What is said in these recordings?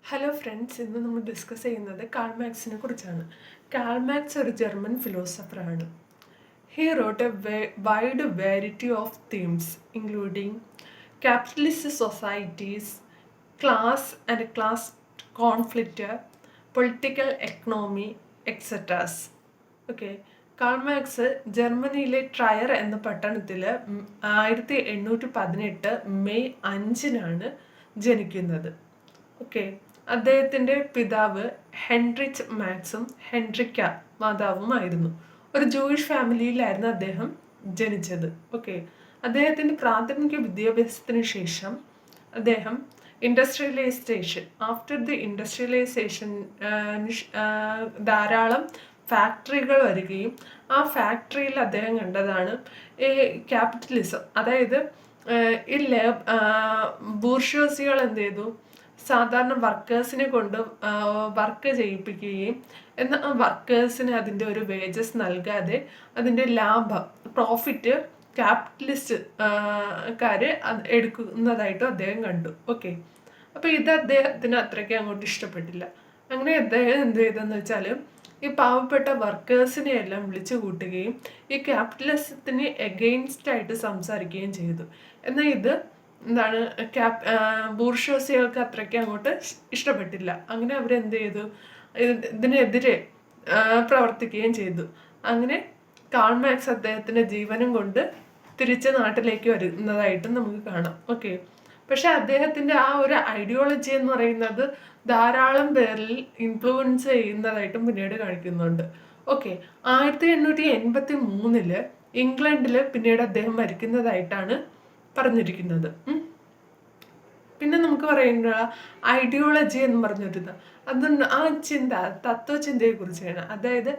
Hello friends, ഇന്ന് നമ്മൾ discuss ചെയ്യുന്നത് കാൾ മാർക്സിനെ കുറിച്ചാണ്. കാൾ മാർക്സ് ഒരു ജർമ്മൻ ഫിലോസഫറാണ്. He wrote a wide variety of themes including capitalist societies, class and class conflict, political economy, etceteras. Okay, Karl Marx ജർമ്മനിയിലെ Trier എന്ന പട്ടണത്തിൽ 1818 മെയ് 5 ജനിക്കുന്നത്. ഓക്കെ, അദ്ദേഹത്തിൻ്റെ പിതാവ് ഹെൻറിച്ച് മാക്സും ഹെൻറിക്ക മാതാവുമായിരുന്നു. ഒരു ജൂയിഷ് ഫാമിലിയിലായിരുന്നു അദ്ദേഹം ജനിച്ചത്. ഓക്കെ, അദ്ദേഹത്തിൻ്റെ പ്രാഥമിക വിദ്യാഭ്യാസത്തിന് ശേഷം അദ്ദേഹം ആഫ്റ്റർ ദി ഇൻഡസ്ട്രിയലൈസേഷൻ ധാരാളം ഫാക്ടറികൾ വരികയും ആ ഫാക്ടറിയിൽ അദ്ദേഹം കണ്ടതാണ് ഈ ക്യാപിറ്റലിസം. അതായത് ഈ ബൂർഷ്വാസികൾ എന്ത് ചെയ്തു, സാധാരണ വർക്കേഴ്സിനെ കൊണ്ട് വർക്ക് ചെയ്യിപ്പിക്കുകയും എന്നാൽ വർക്കേഴ്സിന് അതിൻ്റെ ഒരു വേജസ് നൽകാതെ അതിൻ്റെ ലാഭം പ്രോഫിറ്റ് ക്യാപിറ്റലിസ്റ്റ് എടുക്കുന്നതായിട്ടും അദ്ദേഹം കണ്ടു. ഓക്കെ, അപ്പോൾ ഇത് അദ്ദേഹത്തിന് അത്രയ്ക്ക് അങ്ങോട്ട് ഇഷ്ടപ്പെട്ടില്ല. അങ്ങനെ അദ്ദേഹം എന്ത് ചെയ്തെന്ന് വെച്ചാൽ ഈ പാവപ്പെട്ട വർക്കേഴ്സിനെ എല്ലാം വിളിച്ചു കൂട്ടുകയും ഈ ക്യാപിറ്റലിസത്തിന് എഗെയിൻസ്റ്റ് ആയിട്ട് സംസാരിക്കുകയും ചെയ്തു. എന്നാൽ ഇത് എന്താണ് ബൂർഷ്വാസികൾക്ക് അത്രയ്ക്ക് അങ്ങോട്ട് ഇഷ്ടപ്പെട്ടില്ല. അങ്ങനെ അവരെന്ത് ചെയ്തു, ഇതിനെതിരെ പ്രവർത്തിക്കുകയും ചെയ്തു. അങ്ങനെ കാൾ മാർക്സ് അദ്ദേഹത്തിൻ്റെ ജീവനും കൊണ്ട് തിരിച്ച് നാട്ടിലേക്ക് വരുന്നതായിട്ടും നമുക്ക് കാണാം. ഓക്കെ, പക്ഷെ അദ്ദേഹത്തിൻ്റെ ആ ഒരു ഐഡിയോളജി എന്ന് പറയുന്നത് ധാരാളം പേരിൽ ഇൻഫ്ലുവൻസ് ചെയ്യുന്നതായിട്ടും പിന്നീട് കാണിക്കുന്നുണ്ട്. ഓക്കെ, 1883 ഇംഗ്ലണ്ടിൽ പിന്നീട് അദ്ദേഹം മരിക്കുന്നതായിട്ടാണ് പറഞ്ഞിരിക്കുന്നത്. പിന്നെ നമുക്ക് പറയുന്ന ഐഡിയോളജി എന്ന് പറഞ്ഞിരുന്നത് അതുകൊണ്ട് ആ തത്വചിന്തയെ കുറിച്ചാണ്. അതായത്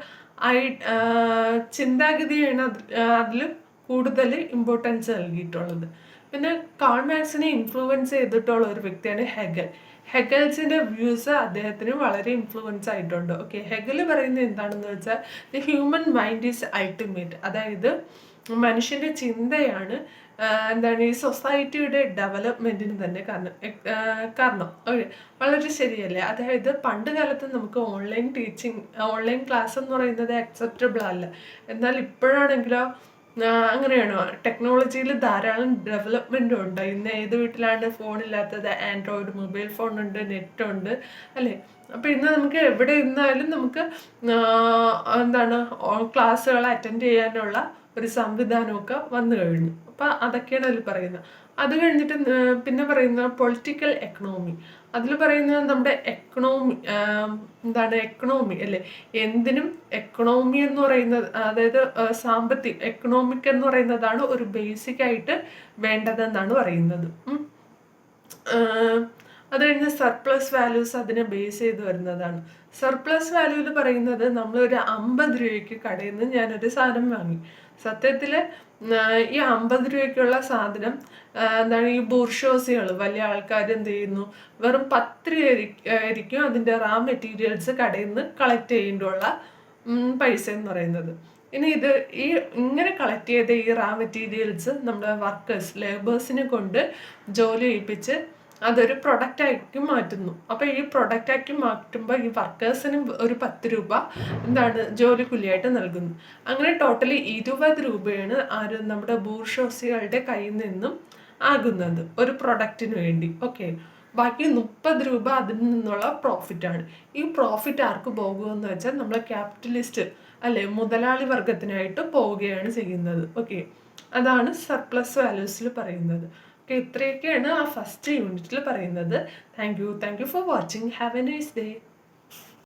ചിന്താഗതിയാണ് അതിൽ കൂടുതൽ ഇമ്പോർട്ടൻസ് നൽകിയിട്ടുള്ളത്. പിന്നെ കാൾ മാർക്സിനെ ഇൻഫ്ലുവൻസ് ചെയ്തിട്ടുള്ള ഒരു വ്യക്തിയാണ് ഹെഗൽസിന്റെ വ്യൂസ് അദ്ദേഹത്തിന് വളരെ ഇൻഫ്ലുവൻസ് ആയിട്ടുണ്ട്. ഓക്കെ, ഹെഗൽ പറയുന്നത് എന്താണെന്ന് വെച്ചാൽ the human mind is ultimate. അതായത് മനുഷ്യന്റെ ചിന്തയാണ് എന്താണ് ഈ സൊസൈറ്റിയുടെ ഡെവലപ്മെന്റിന് തന്നെ കാരണം. ഓക്കെ, വളരെ ശരിയല്ലേ. അതായത് പണ്ട് കാലത്ത് നമുക്ക് ഓൺലൈൻ ക്ലാസ് എന്ന് പറയുന്നത് അക്സെപ്റ്റബിൾ അല്ല. എന്നാൽ ഇപ്പോഴാണെങ്കിലോ അങ്ങനെയാണോ, ടെക്നോളജിയിൽ ധാരാളം ഡെവലപ്മെൻ്റ് ഉണ്ട്. ഇന്ന് ഏത് വീട്ടിലാണ് ഫോണില്ലാത്തത്? ആൻഡ്രോയിഡ് മൊബൈൽ ഫോണുണ്ട്, നെറ്റുണ്ട്, അല്ലേ? അപ്പോൾ ഇന്ന് നമുക്ക് എവിടെ ഇരുന്നാലും നമുക്ക് എന്താണ് ക്ലാസ്സുകൾ അറ്റൻഡ് ചെയ്യാനുള്ള ഒരു സംവിധാനമൊക്കെ വന്നു കഴിഞ്ഞു. അപ്പം അതൊക്കെയാണ് അതിൽ പറയുന്നത്. അത് കഴിഞ്ഞിട്ട് പിന്നെ പറയുന്ന പൊളിറ്റിക്കൽ എക്കണോമി. അതിൽ പറയുന്നത് നമ്മുടെ എക്കണോമി അല്ലേ, എന്തിനും എക്കണോമി എന്ന് പറയുന്നത്, അതായത് എക്കണോമിക് എന്ന് പറയുന്നതാണ് ഒരു ബേസിക് ആയിട്ട് വേണ്ടതെന്നാണ് പറയുന്നത്. അത് കഴിഞ്ഞ് സർപ്ലസ് വാല്യൂസ് അതിനെ ബേസ് ചെയ്ത് വരുന്നതാണ്. സർപ്ലസ് വാല്യൂവിൽ പറയുന്നത് നമ്മളൊരു 50 രൂപയ്ക്ക് കടയിൽ നിന്ന് ഞാനൊരു സാധനം വാങ്ങി. സത്യത്തിൽ ഈ 50 രൂപയ്ക്കുള്ള സാധനം എന്താണ് ഈ ബൂർഷ്വാസികൾ വലിയ ആൾക്കാർ എന്ത് ചെയ്യുന്നു, വെറും 10 രൂപയായിരിക്കും അതിൻ്റെ റാ മെറ്റീരിയൽസ് കടയിൽ നിന്ന് കളക്ട് ചെയ്യേണ്ടുള്ള പൈസ എന്ന് പറയുന്നത്. ഇനി ഇങ്ങനെ കളക്ട് ചെയ്ത ഈ റാ മെറ്റീരിയൽസ് നമ്മുടെ ലേബേഴ്സിനെ കൊണ്ട് ജോലി ചെയ്യിപ്പിച്ച് അതൊരു പ്രൊഡക്റ്റാക്കി മാറ്റുന്നു. അപ്പോൾ ഈ പ്രൊഡക്റ്റാക്കി മാറ്റുമ്പോൾ ഈ വർക്കേഴ്സിന് ഒരു 10 രൂപ എന്താണ് ജോലിക്കൂലിയായിട്ട് നൽകുന്നു. അങ്ങനെ ടോട്ടലി 20 രൂപയാണ് നമ്മുടെ ബൂർഷ്വാസികളുടെ കയ്യിൽ നിന്നും ആകുന്നത് ഒരു പ്രൊഡക്റ്റിന് വേണ്ടി. ഓക്കെ, ബാക്കി 30 രൂപ അതിൽ നിന്നുള്ള പ്രോഫിറ്റാണ്. ഈ പ്രോഫിറ്റ് ആർക്ക് പോകുമെന്ന് വെച്ചാൽ നമ്മളെ ക്യാപിറ്റലിസ്റ്റ് അല്ലെ, മുതലാളി വർഗത്തിനായിട്ട് പോവുകയാണ് ചെയ്യുന്നത്. ഓക്കെ, അതാണ് സർപ്ലസ് വാല്യൂസിൽ പറയുന്നത്. ഓക്കെ, ഇത്രയൊക്കെയാണ് ആ ഫസ്റ്റ് യൂണിറ്റിൽ പറയുന്നത്. Thank you for watching. Have A nice day.